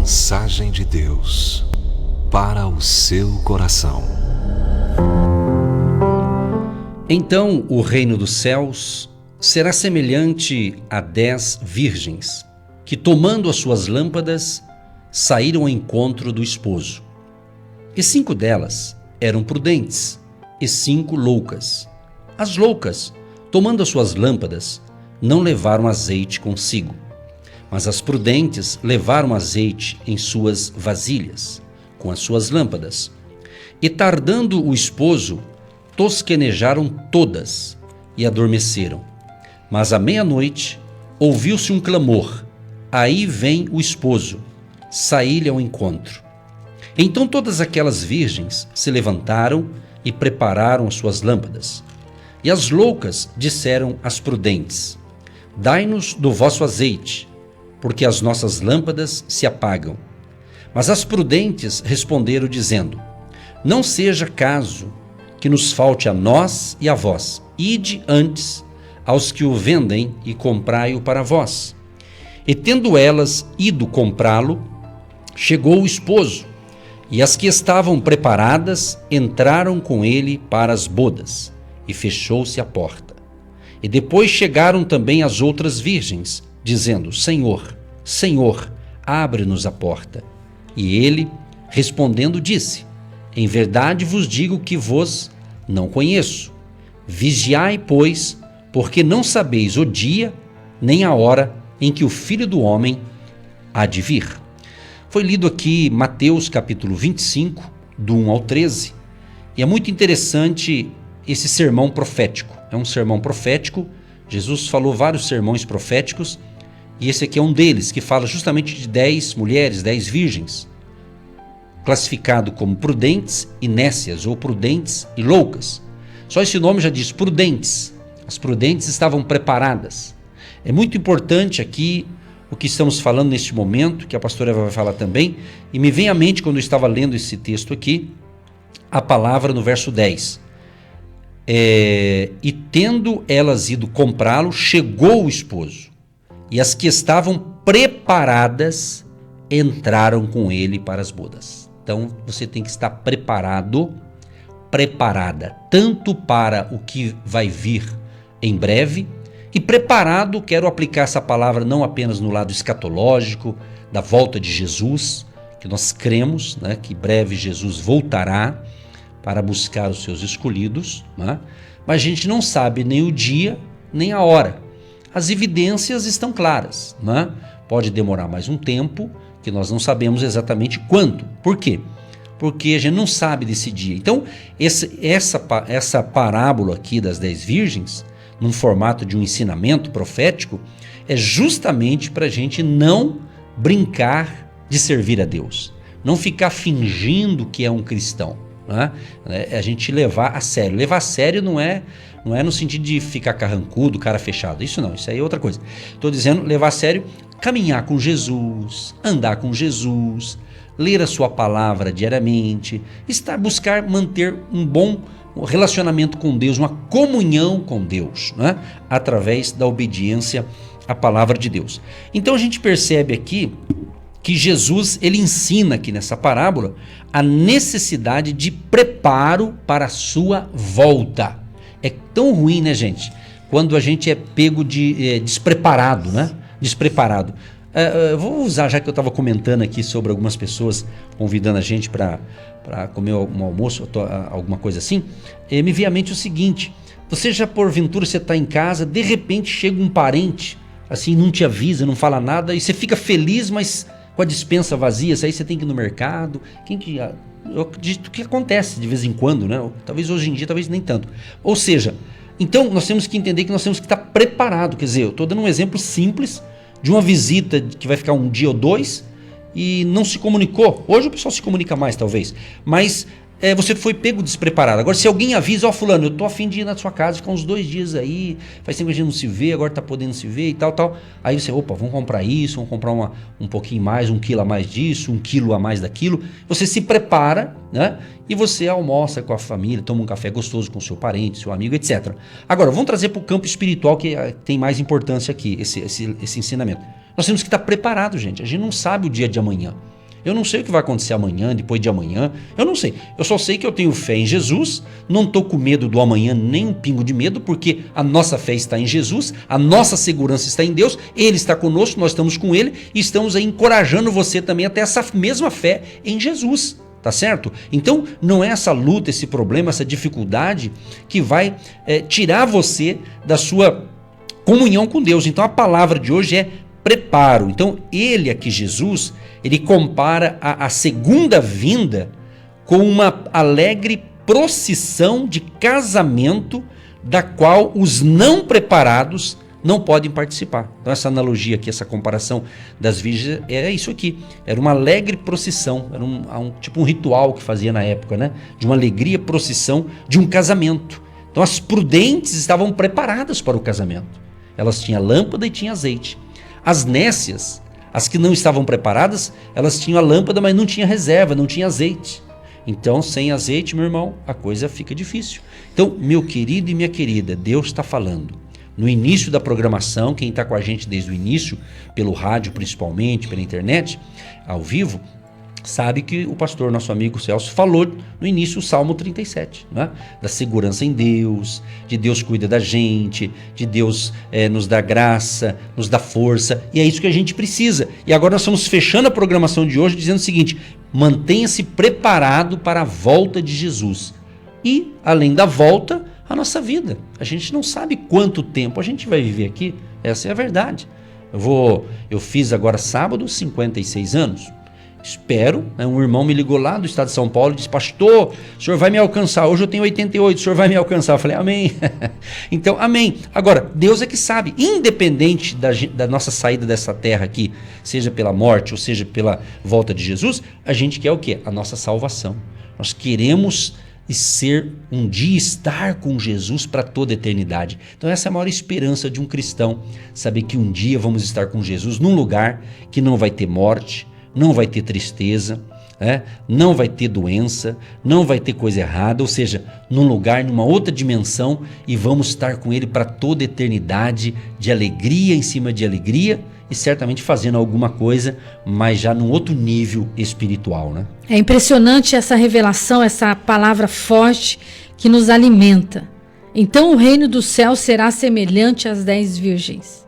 mensagem de Deus para o seu coração. Então o reino dos céus será semelhante a 10 virgens, que tomando as suas lâmpadas, saíram ao encontro do esposo. E 5 delas eram prudentes, e 5 loucas. As loucas, tomando as suas lâmpadas, não levaram azeite consigo, mas as prudentes levaram azeite em suas vasilhas, com as suas lâmpadas. E tardando o esposo, tosquenejaram todas e adormeceram. Mas à meia-noite ouviu-se um clamor: aí vem o esposo, saí-lhe ao encontro. Então todas aquelas virgens se levantaram e prepararam as suas lâmpadas. E as loucas disseram às prudentes: dai-nos do vosso azeite, porque as nossas lâmpadas se apagam. Mas as prudentes responderam dizendo: não seja caso que nos falte a nós e a vós. Ide antes aos que o vendem e comprai-o para vós. E tendo elas ido comprá-lo, chegou o esposo, e as que estavam preparadas entraram com ele para as bodas, e fechou-se a porta. E depois chegaram também as outras virgens, dizendo: Senhor, Senhor, abre-nos a porta. E ele, respondendo, disse: em verdade vos digo que vos não conheço. Vigiai, pois, porque não sabeis o dia nem a hora em que o Filho do Homem há de vir. Foi lido aqui Mateus capítulo 25, do 1 ao 13, e é muito interessante esse sermão profético. É um sermão profético, Jesus falou vários sermões proféticos, e esse aqui é um deles, que fala justamente de 10 mulheres, 10 virgens, classificado como prudentes e nécias, ou prudentes e loucas. Só esse nome já diz prudentes. As prudentes estavam preparadas. É muito importante aqui o que estamos falando neste momento, que a pastora Eva vai falar também, e me vem à mente quando eu estava lendo esse texto aqui, a palavra no verso 10. E tendo elas ido comprá-lo, chegou o esposo, e as que estavam preparadas entraram com ele para as bodas. Então você tem que estar preparado, preparada, tanto para o que vai vir em breve, e preparado, quero aplicar essa palavra não apenas no lado escatológico, da volta de Jesus, que nós cremos, né, que breve Jesus voltará para buscar os seus escolhidos, né? Mas a gente não sabe nem o dia, nem a hora. As evidências estão claras, né? Pode demorar mais um tempo, que nós não sabemos exatamente quanto. Por quê? Porque a gente não sabe desse dia. Então, essa parábola aqui das 10 virgens, num formato de um ensinamento profético, é justamente para a gente não brincar de servir a Deus, não ficar fingindo que é um cristão, né? A gente levar a sério. Levar a sério não é no sentido de ficar carrancudo, cara fechado, isso não, isso aí é outra coisa. Estou dizendo levar a sério, caminhar com Jesus, andar com Jesus, ler a sua palavra diariamente, buscar manter um bom relacionamento com Deus, uma comunhão com Deus, né? Através da obediência à palavra de Deus. Então a gente percebe aqui que Jesus, ele ensina aqui nessa parábola a necessidade de preparo para a sua volta. É tão ruim, né, gente? Quando a gente é pego de despreparado, né? Despreparado. Vou usar, já que eu estava comentando aqui sobre algumas pessoas convidando a gente para comer um almoço, alguma coisa assim, me veio à mente o seguinte: você já porventura você está em casa, de repente chega um parente, assim, não te avisa, não fala nada, e você fica feliz, mas com a despensa vazia, aí você tem que ir no mercado. Eu acredito que acontece de vez em quando, né? Talvez hoje em dia, talvez nem tanto. Ou seja, então nós temos que entender que nós temos que estar preparado. Quer dizer, eu estou dando um exemplo simples de uma visita que vai ficar um dia ou dois e não se comunicou. Hoje o pessoal se comunica mais, talvez, mas você foi pego despreparado. Agora, se alguém avisa: ó, fulano, eu tô a fim de ir na sua casa, ficar uns 2 dias aí, faz tempo que a gente não se vê, agora tá podendo se ver e tal. Aí você, opa, vamos comprar isso, vamos comprar um pouquinho mais, 1 quilo a mais disso, 1 quilo a mais daquilo. Você se prepara, né? E você almoça com a família, toma um café gostoso com seu parente, seu amigo, etc. Agora, vamos trazer para o campo espiritual, que tem mais importância aqui, esse ensinamento. Nós temos que estar preparados, gente. A gente não sabe o dia de amanhã. Eu não sei o que vai acontecer amanhã, depois de amanhã. Eu não sei. Eu só sei que eu tenho fé em Jesus. Não estou com medo do amanhã, nem um pingo de medo, porque a nossa fé está em Jesus, a nossa segurança está em Deus, Ele está conosco, nós estamos com Ele e estamos aí encorajando você também a ter essa mesma fé em Jesus. Tá certo? Então não é essa luta, esse problema, essa dificuldade que vai tirar você da sua comunhão com Deus. Então a palavra de hoje é preparo. Então ele aqui, Jesus, ele compara a segunda vinda com uma alegre procissão de casamento da qual os não preparados não podem participar. Então essa analogia aqui, essa comparação das virgens é isso aqui. Era uma alegre procissão, era tipo um ritual que fazia na época, né? De uma alegria procissão de um casamento. Então as prudentes estavam preparadas para o casamento. Elas tinham lâmpada e tinham azeite. As nécias, as que não estavam preparadas, elas tinham a lâmpada, mas não tinha reserva, não tinha azeite. Então, sem azeite, meu irmão, a coisa fica difícil. Então, meu querido e minha querida, Deus está falando. No início da programação, quem está com a gente desde o início, pelo rádio principalmente, pela internet, ao vivo, sabe que o pastor, nosso amigo Celso, falou no início o Salmo 37, né? Da segurança em Deus, de Deus cuida da gente, de Deus nos dá graça, nos dá força, e é isso que a gente precisa. E agora nós estamos fechando a programação de hoje dizendo o seguinte: mantenha-se preparado para a volta de Jesus. E, além da volta, a nossa vida. A gente não sabe quanto tempo a gente vai viver aqui, essa é a verdade. Eu fiz agora sábado 56 anos. Espero, né? Um irmão me ligou lá do estado de São Paulo e disse: pastor, o senhor vai me alcançar, hoje eu tenho 88, o senhor vai me alcançar. Eu falei: amém. Então, amém. Agora, Deus é que sabe, independente da nossa saída dessa terra aqui, seja pela morte ou seja pela volta de Jesus, a gente quer o quê? A nossa salvação. Nós queremos um dia estar com Jesus para toda a eternidade. Então essa é a maior esperança de um cristão, saber que um dia vamos estar com Jesus num lugar que não vai ter morte, não vai ter tristeza, não vai ter doença, não vai ter coisa errada, ou seja, num lugar, numa outra dimensão, e vamos estar com Ele para toda a eternidade, de alegria em cima de alegria, e certamente fazendo alguma coisa, mas já num outro nível espiritual, né? É impressionante essa revelação, essa palavra forte que nos alimenta. Então o reino do céu será semelhante às 10 virgens,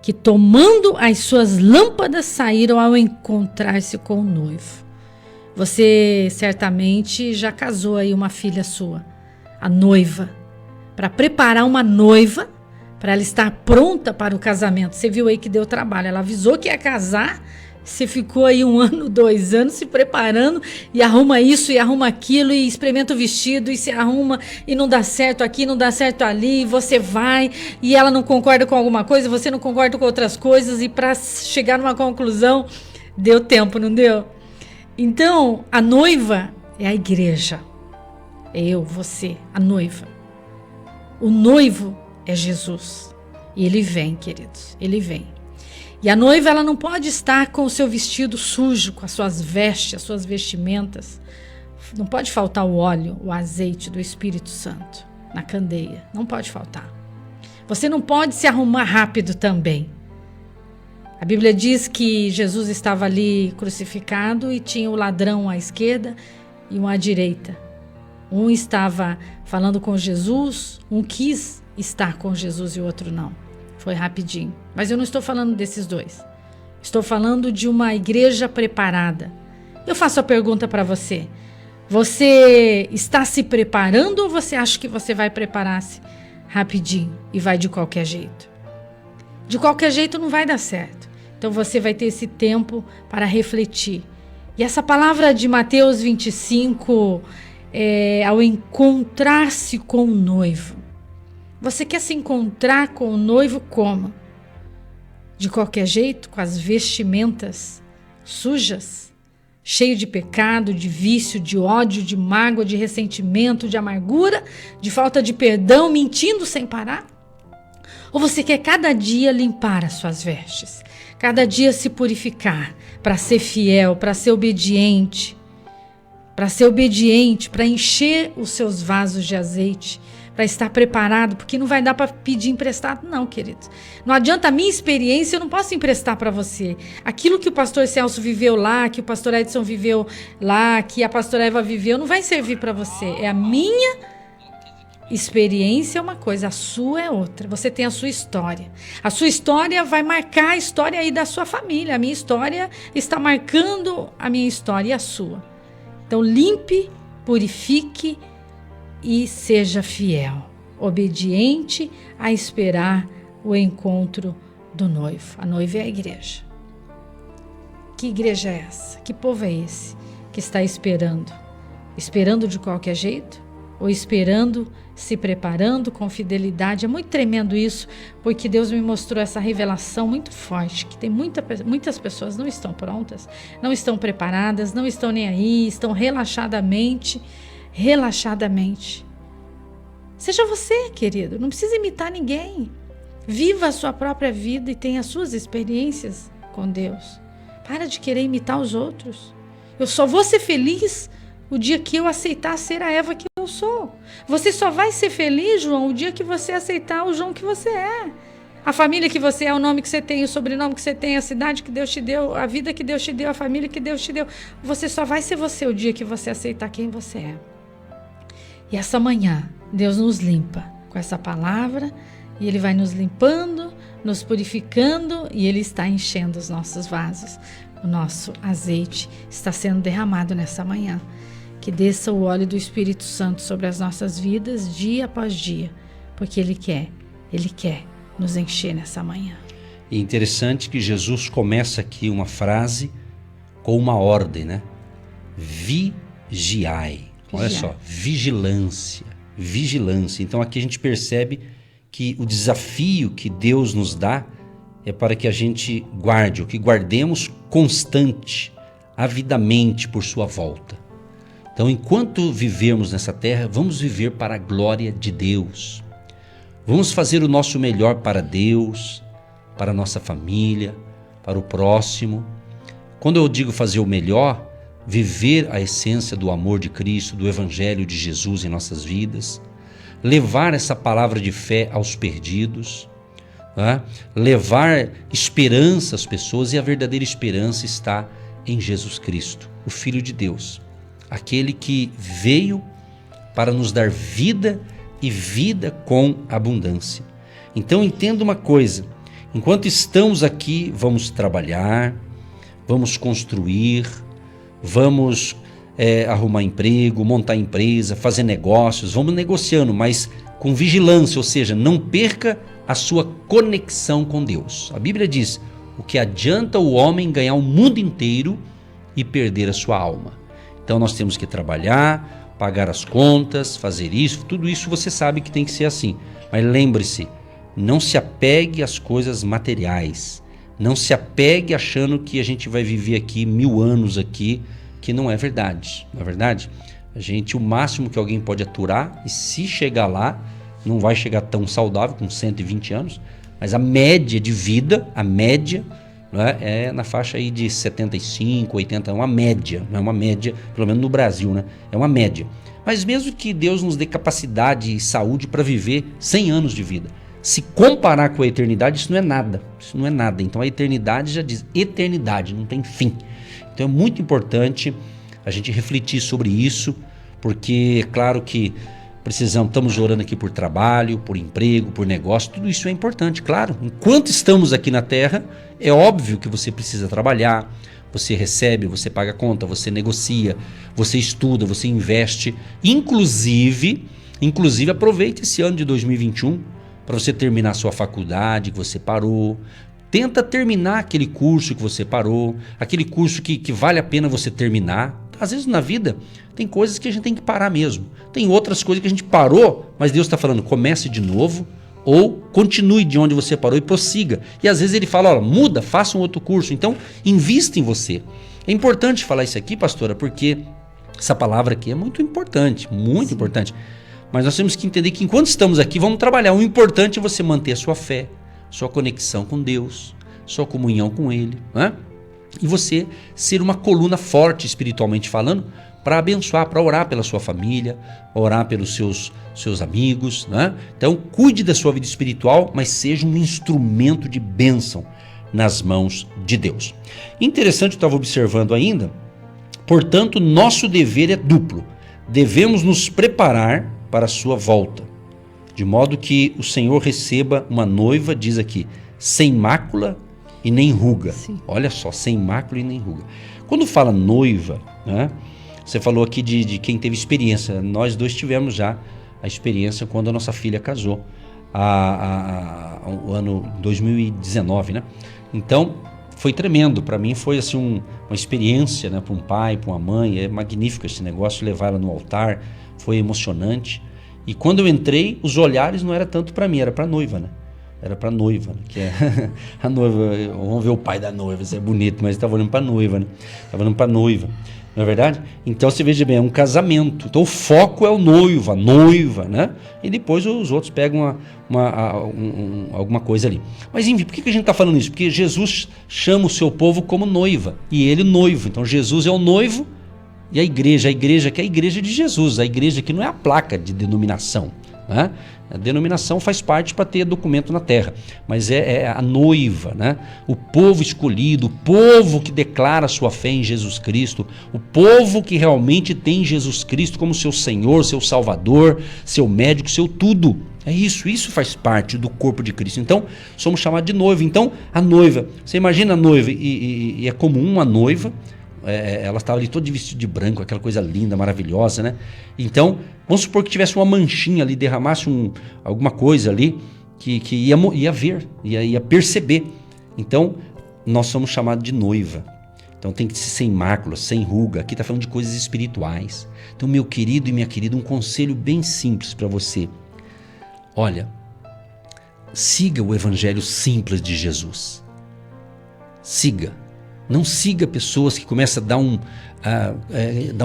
que tomando as suas lâmpadas saíram ao encontrar-se com o noivo. Você certamente já casou aí uma filha sua, a noiva, para preparar uma noiva para ela estar pronta para o casamento. Você viu aí que deu trabalho. Ela avisou que ia casar, você ficou aí 1 ano, 2 anos se preparando e arruma isso e arruma aquilo e experimenta o vestido e se arruma e não dá certo aqui, não dá certo ali, e você vai e ela não concorda com alguma coisa, você não concorda com outras coisas, e para chegar numa conclusão, deu tempo, não deu? Então, a noiva é a igreja. É eu, você, a noiva. O noivo é Jesus. E ele vem, queridos, ele vem. E a noiva, ela não pode estar com o seu vestido sujo, com as suas vestes, as suas vestimentas. Não pode faltar o óleo, o azeite do Espírito Santo na candeia. Não pode faltar. Você não pode se arrumar rápido também. A Bíblia diz que Jesus estava ali crucificado e tinha o ladrão à esquerda e um à direita. Um estava falando com Jesus, um quis estar com Jesus e o outro não. Foi rapidinho. Mas eu não estou falando desses dois. Estou falando de uma igreja preparada. Eu faço a pergunta para você. Você está se preparando ou você acha que você vai preparar-se rapidinho e vai de qualquer jeito? De qualquer jeito não vai dar certo. Então você vai ter esse tempo para refletir. E essa palavra de Mateus 25, ao encontrar-se com o noivo. Você quer se encontrar com o noivo como? De qualquer jeito, com as vestimentas sujas, cheio de pecado, de vício, de ódio, de mágoa, de ressentimento, de amargura, de falta de perdão, mentindo sem parar? Ou você quer cada dia limpar as suas vestes, cada dia se purificar, para ser fiel, para ser obediente, para encher os seus vasos de azeite, para estar preparado, porque não vai dar para pedir emprestado, não, querido. Não adianta a minha experiência, eu não posso emprestar para você. Aquilo que o pastor Celso viveu lá, que o pastor Edson viveu lá, que a pastora Eva viveu, não vai servir para você. É a minha experiência é uma coisa, a sua é outra. Você tem a sua história. A sua história vai marcar a história aí da sua família. A minha história está marcando a minha história e a sua. Então, limpe, purifique e seja fiel, obediente a esperar o encontro do noivo. A noiva é a igreja. Que igreja é essa? Que povo é esse que está esperando? Esperando de qualquer jeito? Ou esperando, se preparando com fidelidade? É muito tremendo isso, porque Deus me mostrou essa revelação muito forte, que tem muitas pessoas não estão prontas, não estão preparadas, não estão nem aí, estão relaxadamente. Seja você, querido, não precisa imitar ninguém. Viva a sua própria vida e tenha as suas experiências com Deus. Para de querer imitar os outros. Eu só vou ser feliz o dia que eu aceitar ser a Eva que eu sou. Você só vai ser feliz, João, o dia que você aceitar o João que você é. A família que você é, o nome que você tem, o sobrenome que você tem, a cidade que Deus te deu, a vida que Deus te deu, a família que Deus te deu. Você só vai ser você o dia que você aceitar quem você é. E essa manhã, Deus nos limpa com essa palavra, e Ele vai nos limpando, nos purificando, e Ele está enchendo os nossos vasos. O nosso azeite está sendo derramado nessa manhã. Que desça o óleo do Espírito Santo sobre as nossas vidas, dia após dia, porque Ele quer nos encher nessa manhã. É interessante que Jesus começa aqui uma frase com uma ordem, né? Vigiai. Olha só, vigilância. Então aqui a gente percebe que o desafio que Deus nos dá é para que a gente guarde, ou que guardemos constante, avidamente por sua volta. Então, enquanto vivermos nessa terra, vamos viver para a glória de Deus. Vamos fazer o nosso melhor para Deus, para a nossa família, para o próximo. Quando eu digo fazer o melhor, viver a essência do amor de Cristo, do Evangelho de Jesus em nossas vidas, levar essa palavra de fé aos perdidos, né? Levar esperança às pessoas, e a verdadeira esperança está em Jesus Cristo, o Filho de Deus, aquele que veio para nos dar vida e vida com abundância. Então entenda uma coisa, enquanto estamos aqui, vamos trabalhar, vamos construir, vamos arrumar emprego, montar empresa, fazer negócios, vamos negociando, mas com vigilância, ou seja, não perca a sua conexão com Deus. A Bíblia diz, o que adianta o homem ganhar o mundo inteiro e perder a sua alma? Então nós temos que trabalhar, pagar as contas, fazer isso, tudo isso você sabe que tem que ser assim. Mas lembre-se, não se apegue às coisas materiais, não se apegue achando que a gente vai viver aqui 1000 anos aqui, que não é verdade, não é verdade? O máximo que alguém pode aturar, e se chegar lá, não vai chegar tão saudável, com 120 anos, mas a média de vida, né, é na faixa aí de 75, 80, é uma média, não é uma média, pelo menos no Brasil, né? É uma média. Mas mesmo que Deus nos dê capacidade e saúde para viver 100 anos de vida, se comparar com a eternidade, isso não é nada. Então a eternidade já diz, eternidade, não tem fim. Então é muito importante a gente refletir sobre isso, porque é claro que estamos orando aqui por trabalho, por emprego, por negócio, tudo isso é importante, claro. Enquanto estamos aqui na Terra, é óbvio que você precisa trabalhar, você recebe, você paga conta, você negocia, você estuda, você investe. Inclusive aproveite esse ano de 2021 para você terminar a sua faculdade que você parou. Tenta terminar aquele curso que você parou, aquele curso que vale a pena você terminar. Às vezes na vida tem coisas que a gente tem que parar mesmo. Tem outras coisas que a gente parou, mas Deus está falando, comece de novo ou continue de onde você parou e prossiga. E às vezes Ele fala, olha, muda, faça um outro curso. Então, invista em você. É importante falar isso aqui, pastora, porque essa palavra aqui é muito importante, muito importante. Mas nós temos que entender que enquanto estamos aqui, vamos trabalhar. O importante é você manter a sua fé, sua conexão com Deus, sua comunhão com Ele, né? E você ser uma coluna forte espiritualmente falando, para abençoar, para orar pela sua família, orar pelos seus amigos, né? Então, cuide da sua vida espiritual, mas seja um instrumento de bênção nas mãos de Deus. Interessante, eu estava observando ainda, portanto, nosso dever é duplo. Devemos nos preparar para a sua volta, de modo que o Senhor receba uma noiva, diz aqui, sem mácula e nem ruga. Sim. Olha só, sem mácula e nem ruga. Quando fala noiva, né, você falou aqui de quem teve experiência. Nós dois tivemos já a experiência quando a nossa filha casou, o ano 2019, né? Então, foi tremendo. Para mim foi assim uma experiência, né, para um pai, para uma mãe. É magnífico esse negócio, levar ela no altar. Foi emocionante. E quando eu entrei, os olhares não era tanto para mim, era para a noiva, né? Era para a noiva, né? Que é a noiva. Vamos ver o pai da noiva, isso é bonito, mas estava olhando para a noiva, né? Estava olhando para a noiva, não é verdade? Então você veja bem, é um casamento. Então o foco é o noivo, a noiva, né? E depois os outros pegam alguma coisa ali. Mas enfim, por que a gente está falando isso? Porque Jesus chama o seu povo como noiva e ele noivo. Então Jesus é o noivo e a igreja que é a igreja de Jesus. A igreja que não é a placa de denominação, né? A denominação faz parte para ter documento na terra, mas é a noiva, né? O povo escolhido, o povo que declara sua fé em Jesus Cristo, o povo que realmente tem Jesus Cristo como seu Senhor, seu Salvador, seu médico, seu tudo. É isso faz parte do corpo de Cristo. Então, somos chamados de noiva. Então, a noiva, você imagina a noiva, e é comum uma noiva, ela estava ali toda vestida de branco, aquela coisa linda, maravilhosa, né? Então, vamos supor que tivesse uma manchinha ali, derramasse alguma coisa ali, que ia ver, ia perceber. Então, nós somos chamados de noiva. Então, tem que ser sem mácula, sem ruga. Aqui está falando de coisas espirituais. Então, meu querido e minha querida, um conselho bem simples para você. Olha, siga o evangelho simples de Jesus. Siga. Não siga pessoas que começam a dar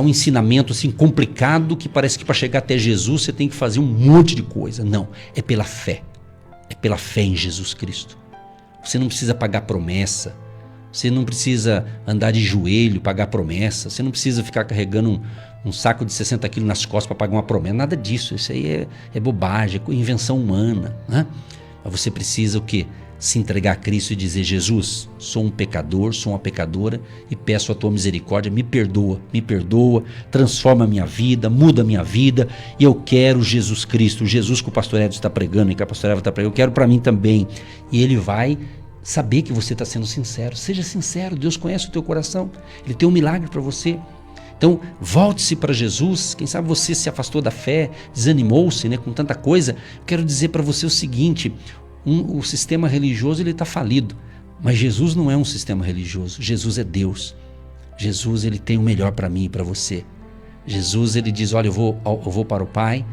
um ensinamento assim complicado, que parece que para chegar até Jesus você tem que fazer um monte de coisa. Não, é pela fé. É pela fé em Jesus Cristo. Você não precisa pagar promessa. Você não precisa andar de joelho, pagar promessa. Você não precisa ficar carregando um saco de 60 quilos nas costas para pagar uma promessa. Nada disso. Isso aí é bobagem, é invenção humana, né? Mas você precisa o quê? Se entregar a Cristo e dizer: Jesus, sou um pecador, sou uma pecadora e peço a tua misericórdia, me perdoa, transforma a minha vida, muda a minha vida, e eu quero Jesus Cristo, Jesus que o pastor Edson está pregando e que a pastora Eva está pregando, eu quero para mim também. E ele vai saber que você está sendo sincero. Seja sincero, Deus conhece o teu coração, ele tem um milagre para você. Então, volte-se para Jesus. Quem sabe você se afastou da fé, desanimou-se, né, com tanta coisa. Eu quero dizer para você o seguinte: o sistema religioso ele está falido, mas Jesus não é um sistema religioso. Jesus é Deus. Jesus ele tem o melhor para mim e para você. Jesus ele diz: olha, eu vou para o Pai,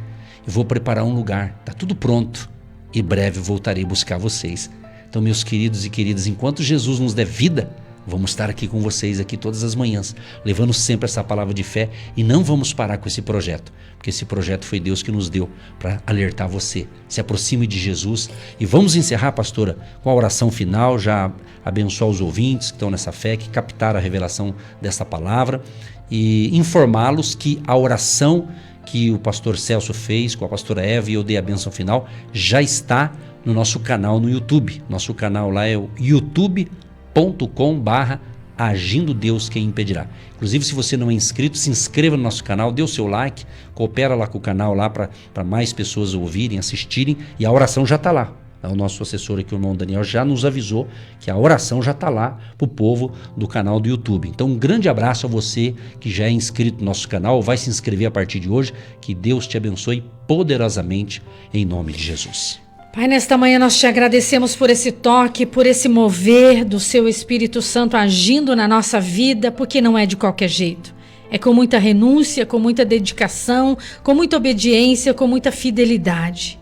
eu vou preparar um lugar, está tudo pronto, e breve voltarei buscar vocês. Então, meus queridos e queridas, enquanto Jesus nos der vida, vamos estar aqui com vocês aqui todas as manhãs, levando sempre essa palavra de fé, e não vamos parar com esse projeto, porque esse projeto foi Deus que nos deu para alertar você. Se aproxime de Jesus. E vamos encerrar, pastora, com a oração final, já abençoar os ouvintes que estão nessa fé, que captaram a revelação dessa palavra, e informá-los que a oração que o pastor Celso fez com a pastora Eva e eu dei a bênção final, já está no nosso canal no YouTube. Nosso canal lá é o youtube.com/Agindo Deus Quem Impedirá. Inclusive, se você não é inscrito, se inscreva no nosso canal, dê o seu like, coopera lá com o canal lá para mais pessoas ouvirem, assistirem, e a oração já está lá. O nosso assessor aqui, o irmão Daniel, já nos avisou que a oração já está lá para o povo do canal do YouTube. Então, um grande abraço a você que já é inscrito no nosso canal, ou vai se inscrever a partir de hoje. Que Deus te abençoe poderosamente, em nome de Jesus. Pai, nesta manhã nós te agradecemos por esse toque, por esse mover do seu Espírito Santo agindo na nossa vida, porque não é de qualquer jeito. É com muita renúncia, com muita dedicação, com muita obediência, com muita fidelidade.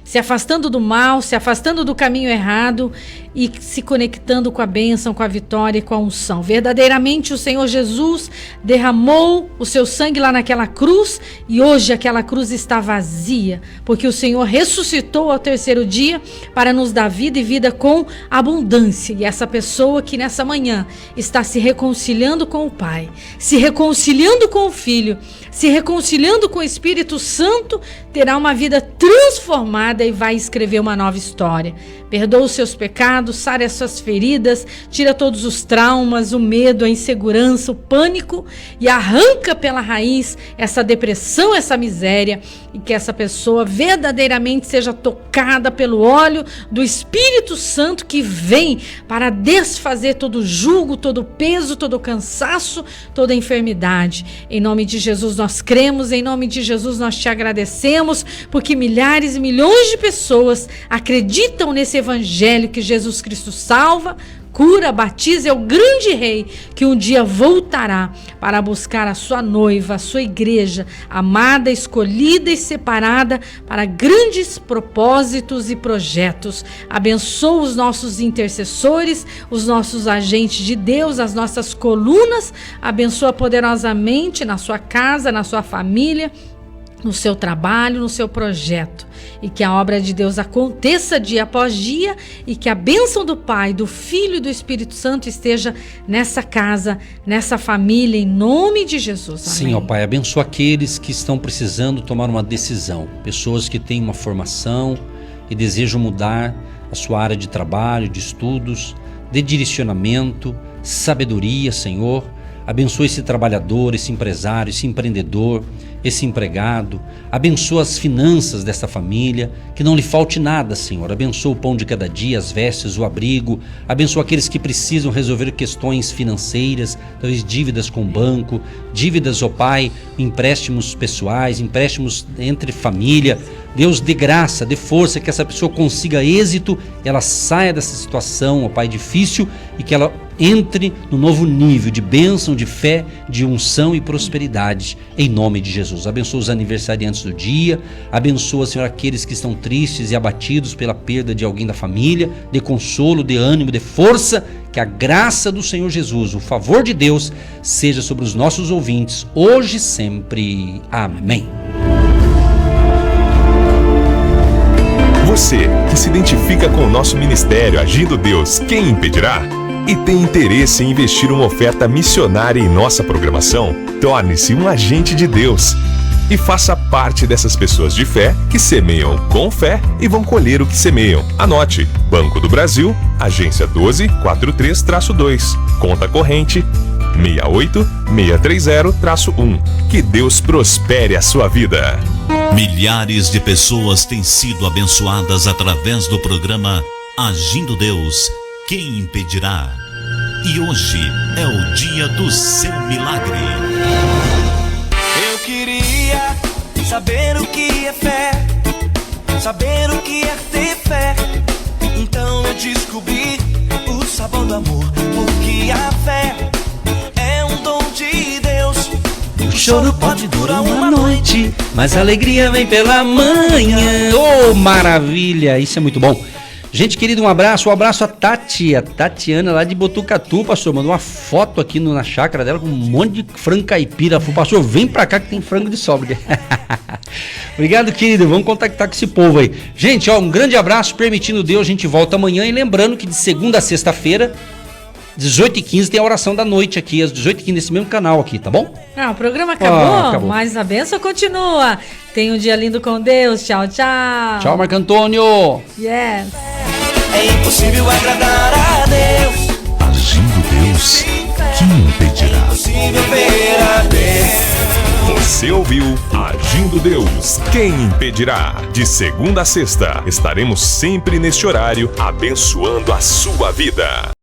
se afastando do mal, se afastando do caminho errado e se conectando com a bênção, com a vitória e com a unção. Verdadeiramente o Senhor Jesus derramou o seu sangue lá naquela cruz e hoje aquela cruz está vazia, porque o Senhor ressuscitou ao terceiro dia para nos dar vida e vida com abundância. E essa pessoa que nessa manhã está se reconciliando com o Pai, se reconciliando com o Filho, se reconciliando com o Espírito Santo, terá uma vida transformada e vai escrever uma nova história. Perdoa os seus pecados, sara as suas feridas, tira todos os traumas, o medo, a insegurança, o pânico e arranca pela raiz essa depressão, essa miséria, e que essa pessoa verdadeiramente seja tocada pelo óleo do Espírito Santo que vem para desfazer todo jugo, todo peso, todo cansaço, toda enfermidade. Em nome de Jesus nós cremos, em nome de Jesus nós te agradecemos, porque milhares e milhões de pessoas acreditam nesse evangelho que Jesus Cristo salva, cura, batiza, é o grande rei que um dia voltará para buscar a sua noiva, a sua igreja, amada, escolhida e separada para grandes propósitos e projetos. Abençoa os nossos intercessores, os nossos agentes de Deus, as nossas colunas, abençoa poderosamente na sua casa, na sua família, no seu trabalho, no seu projeto, e que a obra de Deus aconteça dia após dia e que a bênção do Pai, do Filho e do Espírito Santo esteja nessa casa, nessa família, em nome de Jesus. Amém. Sim, ó Pai, abençoa aqueles que estão precisando tomar uma decisão, pessoas que têm uma formação e desejam mudar a sua área de trabalho, de estudos, de direcionamento, sabedoria, Senhor. Abençoa esse trabalhador, esse empresário, esse empreendedor, esse empregado. Abençoa as finanças dessa família, que não lhe falte nada, Senhor. Abençoa o pão de cada dia, as vestes, o abrigo. Abençoa aqueles que precisam resolver questões financeiras, talvez dívidas com o banco, dívidas, ó Pai, empréstimos pessoais, empréstimos entre família. Deus, dê graça, dê força, que essa pessoa consiga êxito, ela saia dessa situação, ó Pai, difícil, e que ela entre no novo nível de bênção, de fé, de unção e prosperidade, em nome de Jesus. Abençoa os aniversariantes do dia, abençoa, Senhor, aqueles que estão tristes e abatidos pela perda de alguém da família, dê consolo, dê ânimo, dê força, que a graça do Senhor Jesus, o favor de Deus, seja sobre os nossos ouvintes, hoje e sempre. Amém. Você que se identifica com o nosso ministério Agindo Deus, quem impedirá? E tem interesse em investir uma oferta missionária em nossa programação? Torne-se um agente de Deus e faça parte dessas pessoas de fé que semeiam com fé e vão colher o que semeiam. Anote: Banco do Brasil, agência 1243-2, conta corrente 68630-1. Que Deus prospere a sua vida. Milhares de pessoas têm sido abençoadas através do programa Agindo Deus, quem impedirá? E hoje é o dia do seu milagre. Eu queria saber o que é fé, saber o que é ter fé. Então eu descobri o sabor do amor, porque a fé é um dom de Deus. O choro pode durar uma noite, mas a alegria vem pela manhã. Oh, maravilha! Isso é muito bom. Gente querida, um abraço a Tatiana lá de Botucatu, pastor, mandou uma foto aqui na chácara dela com um monte de frango caipira. Pastor, vem pra cá que tem frango de sobra. Obrigado, querido, vamos contactar com esse povo aí. Gente, ó, um grande abraço, permitindo Deus, a gente volta amanhã, e lembrando que de segunda a sexta-feira, 18h15, tem a oração da noite aqui, às 18h15, nesse mesmo canal aqui, tá bom? O programa acabou, mas a bênção continua. Tenha um dia lindo com Deus. Tchau, tchau. Tchau, Marco Antônio. Yes. É impossível agradar a Deus. Agindo Deus, quem impedirá? É impossível ver a Deus. Você ouviu Agindo Deus, quem impedirá? De segunda a sexta, estaremos sempre neste horário, abençoando a sua vida.